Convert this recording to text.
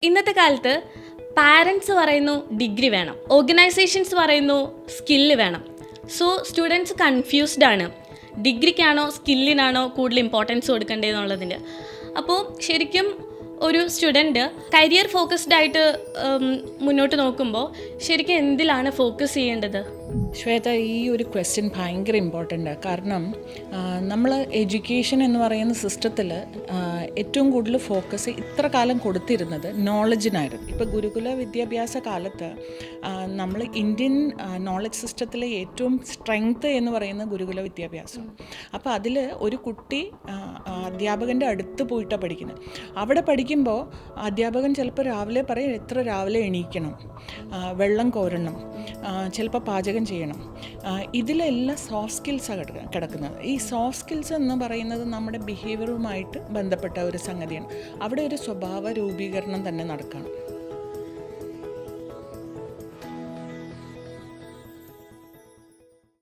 ഇന്നത്തെ കാലത്ത് പാരൻസ് പറയുന്നു ഡിഗ്രി വേണം, ഓർഗനൈസേഷൻസ് പറയുന്നു സ്കില്ല് വേണം. സോ സ്റ്റുഡൻസ് കൺഫ്യൂസ്ഡ് ആണ്, ഡിഗ്രിക്കാണോ സ്കില്ലിനാണോ കൂടുതൽ ഇമ്പോർട്ടൻസ് കൊടുക്കേണ്ടതെന്നുള്ളതിൻ്റെ. അപ്പോൾ ശരിക്കും ഒരു സ്റ്റുഡൻറ്റ് കരിയർ ഫോക്കസ്ഡ് ആയിട്ട് മുന്നോട്ട് നോക്കുമ്പോൾ ശരിക്കും എന്തിലാണ് ഫോക്കസ് ചെയ്യേണ്ടത്? ശ്വേത, ഈ ഒരു ക്വസ്റ്റ്യൻ ഭയങ്കര ഇമ്പോർട്ടൻ്റ്. കാരണം നമ്മൾ എഡ്യൂക്കേഷൻ എന്ന് പറയുന്ന സിസ്റ്റത്തിൽ ഏറ്റവും കൂടുതൽ ഫോക്കസ് ഇത്ര കാലം കൊടുത്തിരുന്നത് നോളജിനായിരുന്നു. ഇപ്പോൾ ഗുരുകുല വിദ്യാഭ്യാസ കാലത്ത് നമ്മൾ ഇന്ത്യൻ നോളജ് സിസ്റ്റത്തിലെ ഏറ്റവും സ്ട്രെങ്ത്ത് എന്ന് പറയുന്നത് ഗുരുകുല വിദ്യാഭ്യാസം. അപ്പോൾ അതിൽ ഒരു കുട്ടി അധ്യാപകൻ്റെ അടുത്ത് പോയിട്ടാണ് പഠിക്കുന്നത്. അവിടെ പഠിക്കുമ്പോൾ അധ്യാപകൻ ചിലപ്പോൾ രാവിലെ പറയും എത്ര രാവിലെ എണീക്കണം, വെള്ളം കോരണം, ചിലപ്പോൾ പാചകം ചെയ്യണം. ഇതിലെല്ലാം സോഫ്റ്റ് സ്കിൽസാണ് കിടക്കുന്നത്. ഈ സോഫ്റ്റ് സ്കിൽസ് എന്ന് പറയുന്നത് നമ്മുടെ ബിഹേവിയറുമായിട്ട് ബന്ധപ്പെട്ട ഒരു സംഗതിയാണ്. അവിടെ ഒരു സ്വഭാവ രൂപീകരണം തന്നെ നടക്കണം.